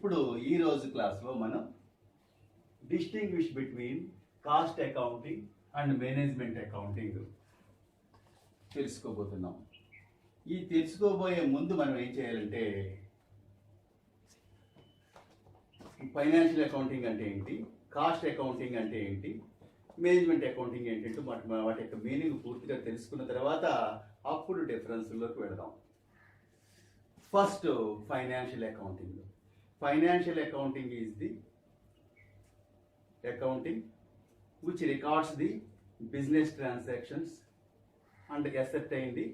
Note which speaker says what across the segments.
Speaker 1: ఇప్పుడు ఈ రోజు క్లాస్లో మనం distinguish between cost accounting and management accounting తెలుసుకోబోతున్నాం. ఈ తెలుసుకోబోయే ముందు మనం ఏం చేయాలంటే ఫైనాన్షియల్ అకౌంటింగ్ అంటే ఏంటి, కాస్ట్ అకౌంటింగ్ అంటే ఏంటి, మేనేజ్మెంట్ అకౌంటింగ్ ఏంటంటే వాటి యొక్క మీనింగ్ పూర్తిగా తెలుసుకున్న తర్వాత అప్పుడు డిఫరెన్స్లోకి వెళదాం. First financial accounting. Financial accounting is the accounting which records the business transactions and ascertain the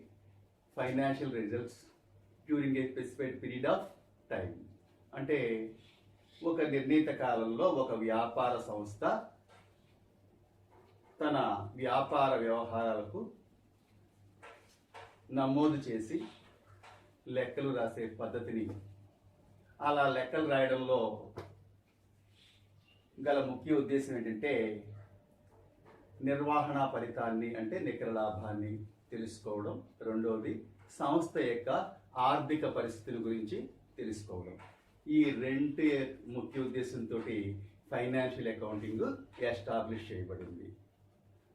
Speaker 1: financial results during a specified period of time. అంటే ఒక నిర్ణీత కాలంలో ఒక వ్యాపార సంస్థ తన వ్యాపార వ్యవహారాలకు నమోదు చేసి లెక్కలు రాసే పద్ధతిని, అలా లెక్కలు రాయడంలో గల ముఖ్య ఉద్దేశం ఏంటంటే నిర్వహణ ఫలితాన్ని అంటే నికర లాభాన్ని తెలుసుకోవడం, రెండవది సంస్థ యొక్క ఆర్థిక పరిస్థితుల గురించి తెలుసుకోవడం. ఈ రెండు ముఖ్య ఉద్దేశంతో ఫైనాన్షియల్ అకౌంటింగ్ ఎస్టాబ్లిష్ చేయబడింది.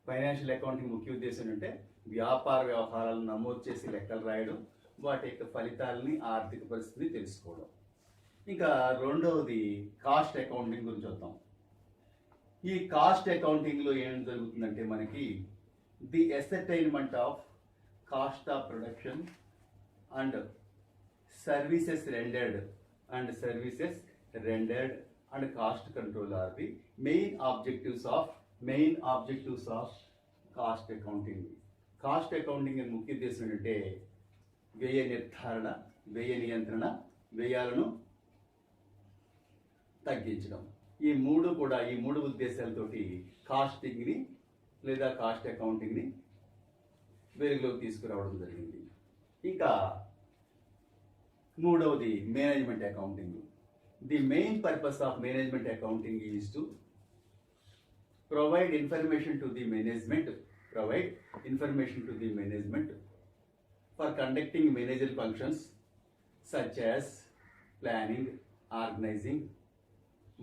Speaker 1: ఫైనాన్షియల్ అకౌంటింగ్ ముఖ్య ఉద్దేశం అంటే వ్యాపార వ్యవహారాలను నమోదు చేసి లెక్కలు రాయడం, వాటి యొక్క ఫలితాలని ఆర్థిక పరిస్థితిని తెలుసుకోవడం. ఇంకా రెండవది కాస్ట్ అకౌంటింగ్ గురించి వద్దాం. ఈ కాస్ట్ అకౌంటింగ్లో ఏం జరుగుతుందంటే మనకి the ascertainment of cost of production and services rendered and cost control are the main objectives of cost accounting. Cost accounting అని ముఖ్య ఉద్దేశం ఏంటంటే వ్యయ నిర్ధారణ, వ్యయ నియంత్రణ, వ్యయాలను తగ్గించడం. ఈ మూడు ఉద్దేశాలతోటి కాస్టింగ్ని లేదా కాస్ట్ అకౌంటింగ్ని వెలుగులోకి తీసుకురావడం జరిగింది. ఇంకా మూడవది management accounting. The main purpose of management accounting is to provide information to the management for conducting manager functions such as planning, organizing,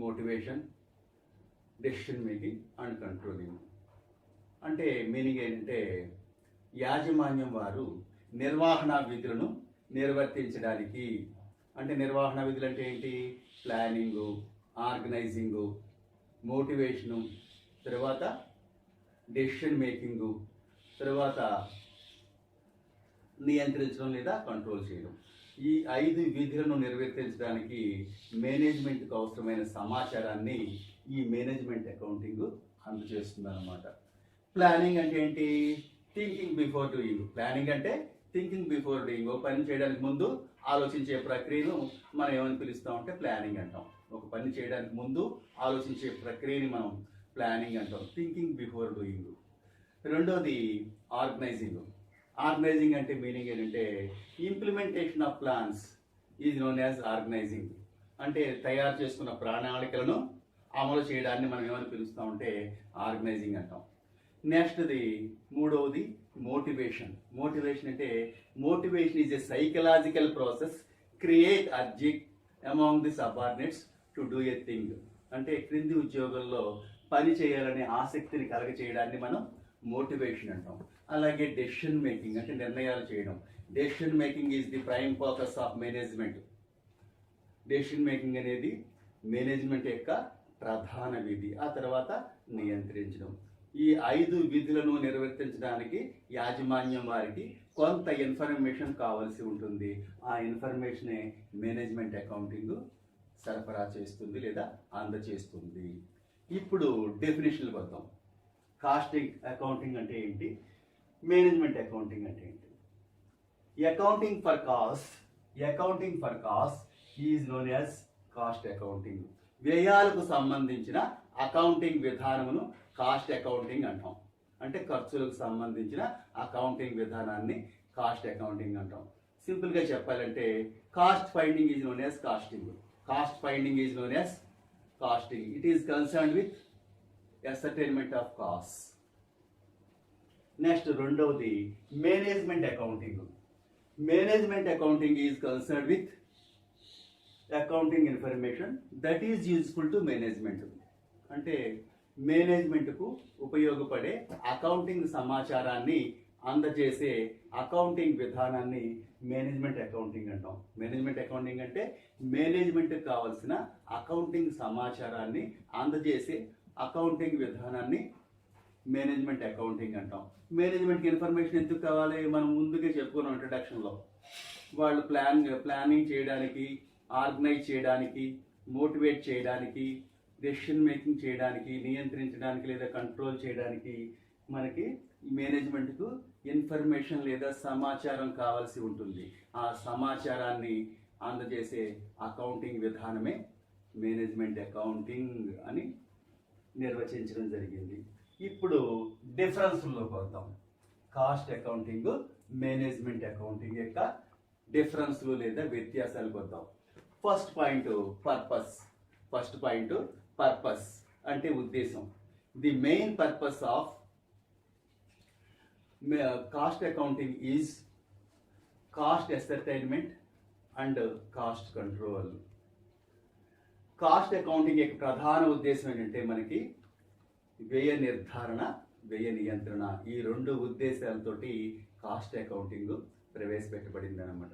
Speaker 1: motivation, decision making and controlling. అంటే మీనింగ్ ఏంటంటే యాజమాన్యం వారు నిర్వహణ విధులను నిర్వర్తించడానికి, అంటే నిర్వహణ విధులు అంటే ఏంటి, ప్లానింగు, ఆర్గనైజింగు, మోటివేషను, తర్వాత డెసిషన్ మేకింగు, తర్వాత నియంత్రించడం లేదా కంట్రోల్ చేయడం. ఈ 5 విధులను నిర్వర్తించడానికి మేనేజ్మెంట్కి అవసరమైన సమాచారాన్ని ఈ మేనేజ్మెంట్ అకౌంటింగ్ అందజేస్తుంది అన్నమాట. ప్లానింగ్ అంటే ఏంటి, థింకింగ్ బిఫోర్ డూయింగ్. ప్లానింగ్ అంటే థింకింగ్ బిఫోర్ డూయింగ్. ఒక పని చేయడానికి ముందు ఆలోచించే ప్రక్రియను మనం ఏమని పిలుస్తామంటే ప్లానింగ్ అంటాం. ఒక పని చేయడానికి ముందు ఆలోచించే ప్రక్రియని మనం ప్లానింగ్ అంటాం, థింకింగ్ బిఫోర్ డూయింగ్. రెండోది ఆర్గనైజింగ్. ఆర్గనైజింగ్ అంటే మీనింగ్ ఏంటంటే implementation of plans is known as organising. అంటే తయారు చేసుకున్న ప్రణాళికలను అమలు చేయడాన్ని మనం ఏమని పిలుస్తామంటే ఆర్గనైజింగ్ అంటాం. నెక్స్ట్ది మూడవది మోటివేషన్. మోటివేషన్ అంటే motivation is a psychological process create urge among the subordinates to do a thing. అంటే క్రింది ఉద్యోగంలో పని చేయాలనే ఆసక్తిని కలగ చేయడాన్ని మనం మోటివేషన్ అంటాం. అలాగే డెసిషన్ మేకింగ్ అంటే నిర్ణయాలు చేయడం. Decision making is the prime focus of management. Decision making అనేది మేనేజ్మెంట్ యొక్క ప్రధాన విధి. ఆ తర్వాత నియంత్రించడం. ఈ 5 విధులను నిర్వర్తించడానికి యాజమాన్యం వారికి కొంత ఇన్ఫర్మేషన్ కావాల్సి ఉంటుంది. ఆ ఇన్ఫర్మేషనే మేనేజ్మెంట్ అకౌంటింగ్ సరఫరా చేస్తుంది లేదా అందజేస్తుంది. ఇప్పుడు డెఫినేషన్లకు వద్దాం. కాస్టింగ్ అకౌంటింగ్ అంటే ఏంటి, మేనేజ్మెంట్ అకౌంటింగ్ అంటే ఏంటి. Accounting for cost is known as cost accounting. వ్యయాలకు సంబంధించిన అకౌంటింగ్ విధానమును కాస్ట్ అకౌంటింగ్ అంటాం. అంటే ఖర్చులకు సంబంధించిన అకౌంటింగ్ విధానాన్ని కాస్ట్ అకౌంటింగ్ అంటాం. సింపుల్గా చెప్పాలంటే cost finding is known as costing. It is concerned with ascertainment of costs. Next రెండవది management accounting. Management accounting is concerned with accounting information that is useful to management. అంటే మేనేజ్మెంట్కు ఉపయోగపడే accounting సమాచారాన్ని అందజేసే accounting విధానాన్ని మేనేజ్మెంట్ అకౌంటింగ్ అంటాం. Management accounting అంటే మేనేజ్మెంట్కి కావాల్సిన అకౌంటింగ్ సమాచారాన్ని అందజేసే అకౌంటింగ్ విధానాన్ని మేనేజ్మెంట్ అకౌంటింగ్ అంటాం. మేనేజ్మెంట్కి ఇన్ఫర్మేషన్ ఎందుకు కావాలి? మనం ముందుకే చెప్పుకున్నాం ఇంట్రడక్షన్లో. వాళ్ళు ప్లానింగ్ చేయడానికి, ఆర్గనైజ్ చేయడానికి, మోటివేట్ చేయడానికి, డెసిషన్ మేకింగ్ చేయడానికి, నియంత్రించడానికి లేదా కంట్రోల్ చేయడానికి మనకి మేనేజ్మెంట్కు ఇన్ఫర్మేషన్ లేదా సమాచారం కావాల్సి ఉంటుంది. ఆ సమాచారాన్ని అందజేసే అకౌంటింగ్ విధానమే మేనేజ్మెంట్ అకౌంటింగ్ అని నిర్వచించడం జరిగింది. ఇప్పుడు డిఫరెన్స్లోకి వద్దాం. కాస్ట్ అకౌంటింగ్, మేనేజ్మెంట్ అకౌంటింగ్ యొక్క డిఫరెన్స్లు లేదా వ్యత్యాసాలకు వద్దాం. ఫస్ట్ పాయింట్ పర్పస్ అంటే ఉద్దేశం. The main purpose of cost accounting is cost ascertainment and cost control. Cost accounting యొక్క ప్రధాన ఉద్దేశం ఏంటంటే మనకి వ్యయ నిర్ధారణ, వ్యయ నియంత్రణ. ఈ రెండు ఉద్దేశాలతోటి కాస్ట్ అకౌంటింగ్ ప్రవేశపెట్టబడింది అన్నమాట.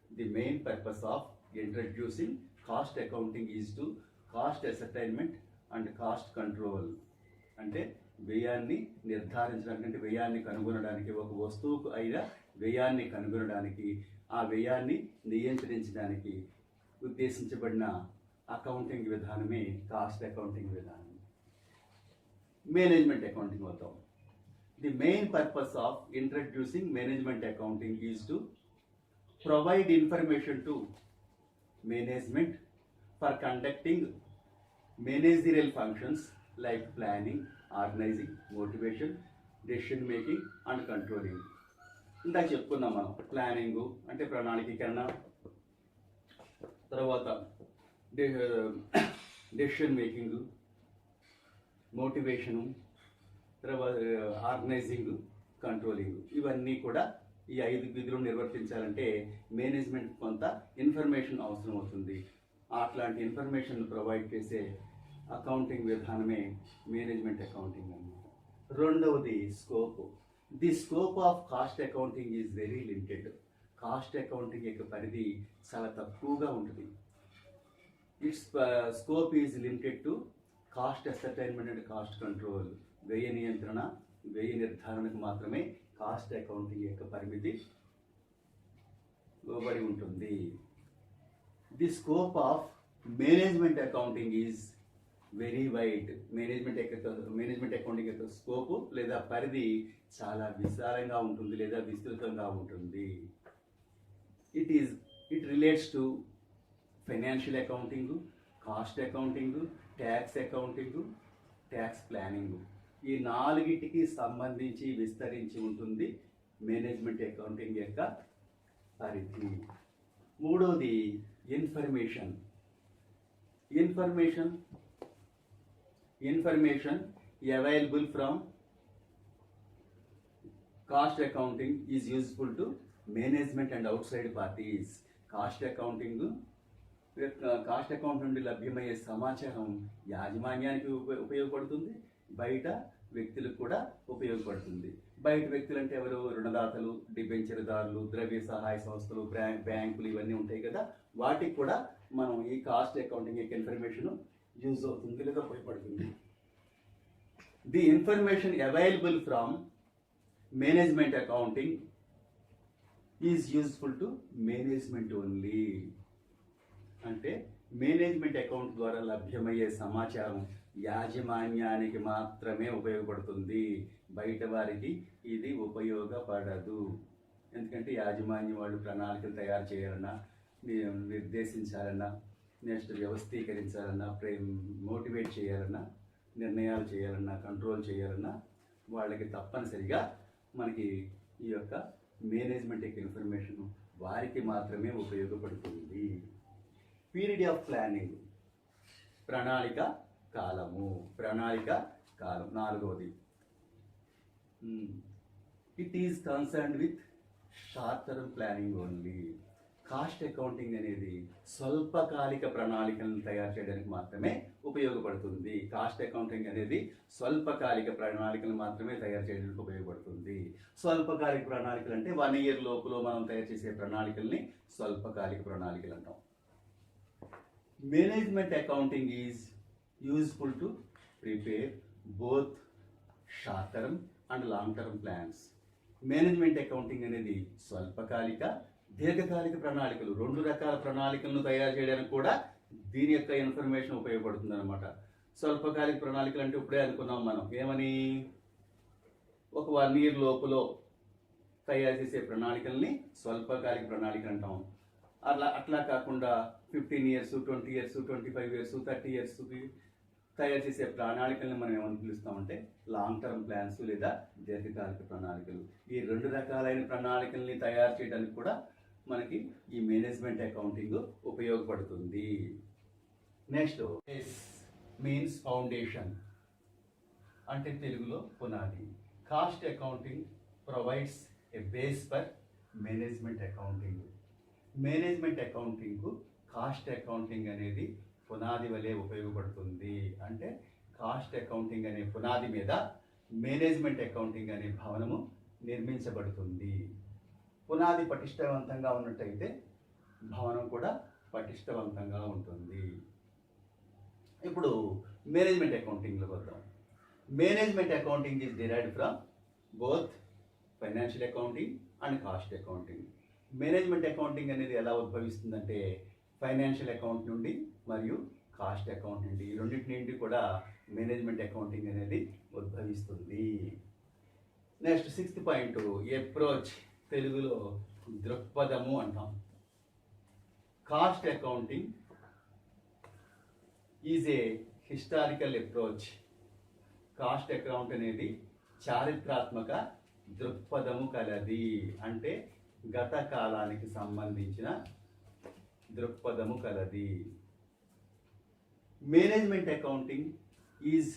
Speaker 1: The main purpose of introducing cost accounting is to cost ascertainment and cost control. అంటే వ్యయాన్ని నిర్ధారించడానికి, అంటే వ్యయాన్ని కనుగొనడానికి, ఒక వస్తువుకు అయిన వ్యయాన్ని కనుగొనడానికి, ఆ వ్యయాన్ని నియంత్రించడానికి ఉద్దేశించబడిన అకౌంటింగ్ విధానమే కాస్ట్ అకౌంటింగ్ విధానం. మేనేజ్మెంట్ అకౌంటింగ్ అవుతాం. The main purpose of introducing management accounting is to provide information to management for conducting managerial functions like planning, organising, motivation, decision making and controlling. ఇందాక చెప్పుకున్నాం మనం. ప్లానింగు అంటే ప్రణాళికీకరణ, తర్వాత decision making, motivation, తర్వాత organising, controlling. ఇవన్నీ కూడా ఈ 5 విధులు నిర్వర్తించాలంటే మేనేజ్మెంట్ కొంత ఇన్ఫర్మేషన్ అవసరం అవుతుంది. అట్లాంటి ఇన్ఫర్మేషన్ ప్రొవైడ్ చేసే అకౌంటింగ్ విధానమే మేనేజ్మెంట్ అకౌంటింగ్ అన్నమాట. రెండవది scope. The scope of cost accounting is very limited. కాస్ట్ అకౌంటింగ్ యొక్క పరిధి చాలా తక్కువగా ఉంటుంది. Its scope is limited to cost ascertainment and cost control. వ్యయ నియంత్రణ, వ్యయ నిర్ధారణకు మాత్రమే కాస్ట్ అకౌంటింగ్ యొక్క పరిమితి లోబడి ఉంటుంది. The scope of management accounting is very wide. Management accounting యొక్క స్కోపు లేదా పరిధి చాలా విశాలంగా ఉంటుంది లేదా విస్తృతంగా ఉంటుంది. It relates to financial accounting, cost accounting, tax accounting, tax planning. ఈ 4టికి సంబంధించి విస్తరించి ఉంటుంది మేనేజ్మెంట్ అకౌంటింగ్ యొక్క పరిధి. మూడవది information available from cost accounting is useful to management and out side parties. Cost account నుండి లభ్యమయ్యే సమాచారం యాజమాన్యానికి ఉపయోగపడుతుంది, బయట వ్యక్తులకు కూడా ఉపయోగపడుతుంది. బయట వ్యక్తులు అంటే ఎవరు? రుణదాతలు, డిబెంచర్దారులు, ద్రవ్య సహాయ సంస్థలు, బ్యాంకులు, ఇవన్నీ ఉంటాయి కదా. వాటికి కూడా మనం ఈ కాస్ట్ అకౌంటింగ్ యొక్క ఇన్ఫర్మేషన్ యూజ్ అవుతుంది లేదా ఉపయోగపడుతుంది. The information available from management accounting is useful to management only. అంటే మేనేజ్మెంట్ అకౌంట్ ద్వారా లభ్యమయ్యే సమాచారం యాజమాన్యానికి మాత్రమే ఉపయోగపడుతుంది, బయట వారికి ఇది ఉపయోగపడదు. ఎందుకంటే యాజమాన్యం వాళ్ళు ప్రణాళికలు తయారు చేయాలన్నా, నిర్దేశించాలన్నా, నెక్స్ట్ వ్యవస్థీకరించాలన్నా, మోటివేట్ చేయాలన్నా, నిర్ణయాలు చేయాలన్నా, కంట్రోల్ చేయాలన్నా వాళ్ళకి తప్పనిసరిగా మనకి ఈ యొక్క మేనేజ్మెంట్ యొక్క ఇన్ఫర్మేషన్ వారికి మాత్రమే ఉపయోగపడుతుంది. పీరియడ్ ఆఫ్ ప్లానింగ్, ప్రణాళిక కాలం. నాలుగవది it is concerned with short term planning only. Cost accounting అనేది స్వల్పకాలిక ప్రణాళికలను తయారు చేయడానికి మాత్రమే ఉపయోగపడుతుంది. కాస్ట్ అకౌంటింగ్ అనేది స్వల్పకాలిక ప్రణాళికలను మాత్రమే తయారు చేయడానికి ఉపయోగపడుతుంది. స్వల్పకాలిక ప్రణాళికలు అంటే 1 year లోపల మనం తయారు చేసే ప్రణాళికల్ని స్వల్పకాలిక ప్రణాళికలు అంటాం. Management accounting is useful to prepare both short term and long term plans. Management accounting అనేది స్వల్పకాలిక, దీర్ఘకాలిక ప్రణాళికలు, 2 రకాల ప్రణాళికలను తయారు చేయడానికి కూడా దీని యొక్క ఇన్ఫర్మేషన్ ఉపయోగపడుతుంది అనమాట. స్వల్పకాలిక ప్రణాళికలు అంటే ఇప్పుడే అనుకున్నాం మనం ఏమని, ఒక 1 year లోపల తయారు చేసే ప్రణాళికల్ని స్వల్పకాలిక ప్రణాళిక అంటాం. అట్లా కాకుండా 15 years, 20 years, 25 years, 30 yearsకి తయారు చేసే ప్రణాళికల్ని మనం ఏమని పిలుస్తామంటే లాంగ్ టర్మ్ ప్లాన్స్ లేదా దీర్ఘకాలిక ప్రణాళికలు. ఈ 2 రకాలైన ప్రణాళికల్ని తయారు చేయడానికి కూడా మనకి ఈ మేనేజ్మెంట్ అకౌంటింగ్ ఉపయోగపడుతుంది. నెక్స్ట్ మీన్స్ ఫౌండేషన్ అంటే తెలుగులో పునాది. Cost accounting provides a base for management accounting. Management అకౌంటింగ్కు కాస్ట్ అకౌంటింగ్ అనేది పునాది వలె ఉపయోగపడుతుంది. అంటే కాస్ట్ అకౌంటింగ్ అనే పునాది మీద మేనేజ్మెంట్ అకౌంటింగ్ అనే భవనము నిర్మించబడుతుంది. పునాది పటిష్టవంతంగా ఉన్నట్టయితే భవనం కూడా పటిష్టవంతంగా ఉంటుంది. ఇప్పుడు మేనేజ్మెంట్ అకౌంటింగ్లో వద్దాం. Management accounting is derived from both financial accounting and cost accounting. Management accounting అనేది ఎలా ఉద్భవిస్తుందంటే ఫైనాన్షియల్ అకౌంట్ నుండి మరియు కాస్ట్ అకౌంట్ నుండి, ఈ రెండింటి నుండి కూడా మేనేజ్మెంట్ అకౌంటింగ్ అనేది ఉద్భవిస్తుంది. నెక్స్ట్ 6th పాయింట్ అప్రోచ్, తెలుగులో దృక్పథము అంటాం. Cost accounting is a historical approach. Cost account అనేది చారిత్రాత్మక దృక్పథము కలది. అంటే గత కాలానికి సంబంధించిన దృక్పథము కలది. Management accounting is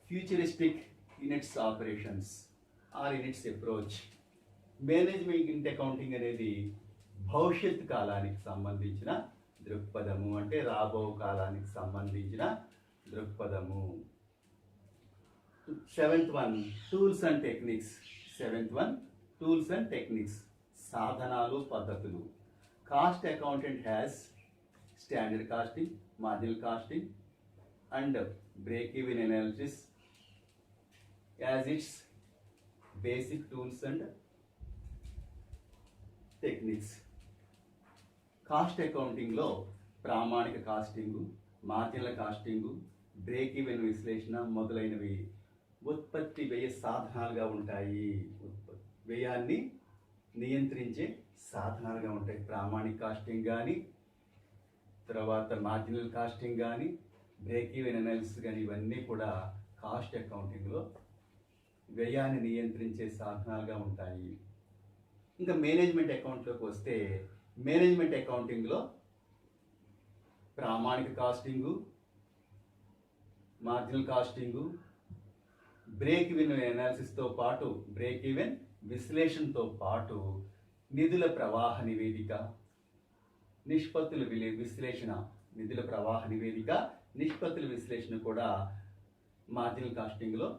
Speaker 1: futuristic in its operations or in its approach. Management accounting అనేది భవిష్యత్ కాలానికి సంబంధించిన దృక్పథము, అంటే రాబో కాలానికి సంబంధించిన దృక్పథము. 7th one tools and techniques. 7th one tools and techniques, సాధనాలు పద్ధతులు. Cost accountant has standard costing, marginal costing and break even analysis as its basic tools and techniques. Cost అకౌంటింగ్లో ప్రామాణిక costing, marginal costing, break even విశ్లేషణ మొదలైనవి ఉత్పత్తి వ్యయ సాధనాలుగా ఉంటాయి. వ్యయాన్ని నియంత్రించే సాధనాలుగా ఉంటాయి. ప్రామాణిక కాస్టింగ్ కానీ, తర్వాత మార్జినల్ కాస్టింగ్ కానీ, బ్రేక్ ఈవెన్ అనాలిసిస్ కానీ, ఇవన్నీ కూడా కాస్ట్ అకౌంటింగ్లో వ్యయాన్ని నియంత్రించే సాధనాలుగా ఉంటాయి. ఇంకా మేనేజ్మెంట్ అకౌంట్లోకి వస్తే మేనేజ్మెంట్ అకౌంటింగ్లో ప్రామాణిక costing, marginal costing, break even అనాలిసిస్తో పాటు బ్రేక్ ఈవెన్ విశ్లేషణతో పాటు నిధుల ప్రవాహ నివేదిక, నిష్పత్తుల విశ్లేషణ, నిధుల ప్రవాహ నివేదిక, నిష్పత్తుల విశ్లేషణ కూడా మార్జినల్ కాస్టింగ్లో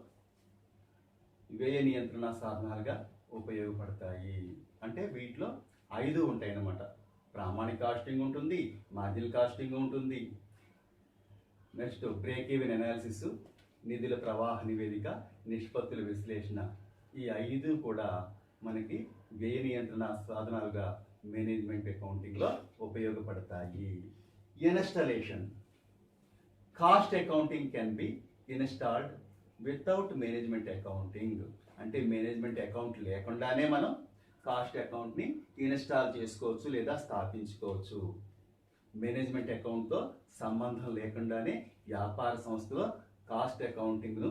Speaker 1: వ్యయ నియంత్రణ సాధనాలుగా ఉపయోగపడతాయి. అంటే వీటిలో 5 ఉంటాయి అన్నమాట. ప్రామాణిక కాస్టింగ్ ఉంటుంది, మార్జినల్ కాస్టింగ్ ఉంటుంది, నెక్స్ట్ బ్రేక్ ఈవెన్ అనాలిసిస్, నిధుల ప్రవాహ నివేదిక, నిష్పత్తుల విశ్లేషణ. ఈ 5 కూడా మనకి వ్యయ నియంత్రణ సాధనాలుగా మేనేజ్మెంట్ అకౌంటింగ్లో ఉపయోగపడతాయి. Installation. Cost accounting can be installed without management accounting. అంటే మేనేజ్మెంట్ అకౌంట్ లేకుండానే మనం కాస్ట్ అకౌంట్ని ఇన్స్టాల్ చేసుకోవచ్చు లేదా స్థాపించుకోవచ్చు. మేనేజ్మెంట్ అకౌంట్తో సంబంధం లేకుండానే వ్యాపార సంస్థలో కాస్ట్ అకౌంటింగ్ను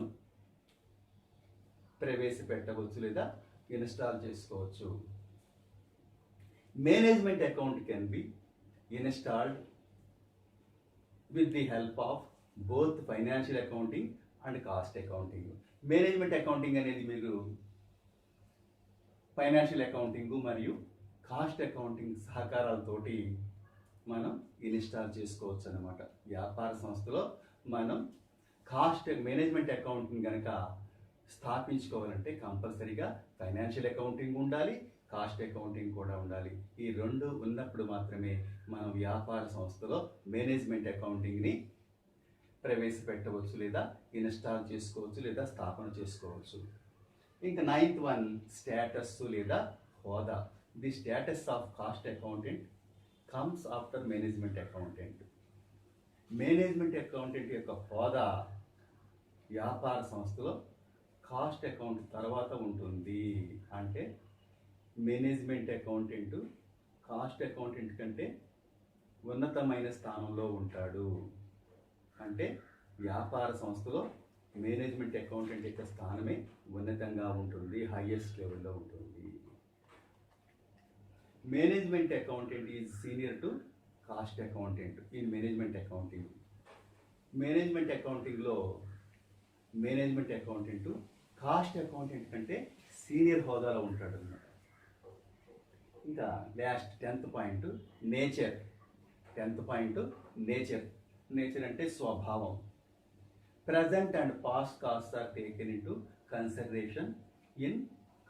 Speaker 1: ప్రవేశపెట్టవచ్చు లేదా ఇన్స్టాల్ చేసుకోవచ్చు. Management account can be installed with the help of both financial accounting and cost accounting. Management accounting అనేది మీరు ఫైనాన్షియల్ అకౌంటింగ్ మరియు కాస్ట్ అకౌంటింగ్ సహకారాలతోటి మనం ఇన్స్టాల్ చేసుకోవచ్చు అన్నమాట. వ్యాపార సంస్థలో మనం కాస్ట్ మేనేజ్మెంట్ అకౌంటింగ్ కనుక స్థాపించుకోవాలంటే కంపల్సరీగా ఫైనాన్షియల్ అకౌంటింగ్ ఉండాలి, కాస్ట్ అకౌంటింగ్ కూడా ఉండాలి. ఈ రెండు ఉన్నప్పుడు మాత్రమే మనం వ్యాపార సంస్థలో మేనేజ్మెంట్ అకౌంటింగ్ని ప్రవేశపెట్టవచ్చు, లేదా ఇన్స్టాల్ చేసుకోవచ్చు, లేదా స్థాపన చేసుకోవచ్చు. ఇంకా 9th వన్ స్టేటస్ లేదా హోదా. The status of cost accountant comes after management accountant. Management accountant యొక్క హోదా వ్యాపార సంస్థలో కాస్ట్ అకౌంట్ తర్వాత ఉంటుంది. అంటే మేనేజ్మెంట్ అకౌంటెంట్ కాస్ట్ అకౌంటెంట్ కంటే ఉన్నతమైన స్థానంలో ఉంటాడు. అంటే వ్యాపార సంస్థలో మేనేజ్మెంట్ అకౌంటెంట్ యొక్క స్థానమే ఉన్నతంగా ఉంటుంది, హైయెస్ట్ లెవెల్లో ఉంటుంది. Management accountant is senior to cost accountant in management accounting. Management అకౌంటింగ్లో మేనేజ్మెంట్ అకౌంటెంట్ కాస్ట్ అకౌంటెంట్ కంటే సీనియర్ హోదాలో ఉంటాడు అన్నమాట. ఇంకా last 10th point nature. 10th point nature. Nature అంటే స్వభావం. Present and past cost are taken into consideration in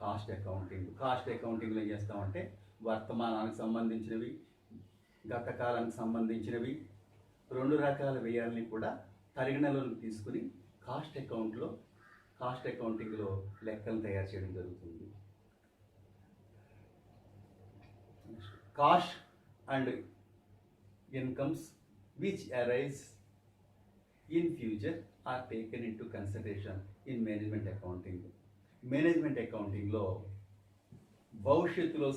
Speaker 1: cost accounting. Cost అకౌంటింగ్లో ఏం చేస్తామంటే వర్తమానానికి సంబంధించినవి, గత కాలానికి సంబంధించినవి, రెండు రకాల వ్యయాలని కూడా పరిగణలోకి తీసుకుని కాస్ట్ అకౌంటింగ్లో లెక్కలు తయారు చేయడం జరుగుతుంది. Cost and incomes which arise in future are taken into consideration in management accounting. Management అకౌంటింగ్లో భవిష్యత్తులో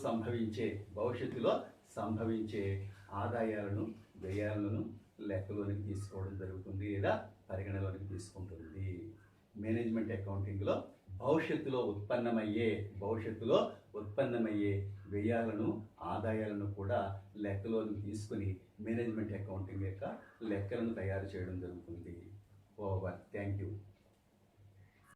Speaker 1: సంభవించే ఆదాయాలను, వ్యయాలను లెక్కలోనికి తీసుకోవడం జరుగుతుంది, లేదా పరిగణలోనికి తీసుకుంటుంది. మేనేజ్మెంట్ అకౌంటింగ్లో భవిష్యత్తులో ఉత్పన్నమయ్యే వ్యయాలను, ఆదాయాలను కూడా లెక్కలోనికి తీసుకుని మేనేజ్మెంట్ అకౌంటింగ్ యొక్క లెక్కలను తయారు చేయడం జరుగుతుంది. ఓవర్. Thank you.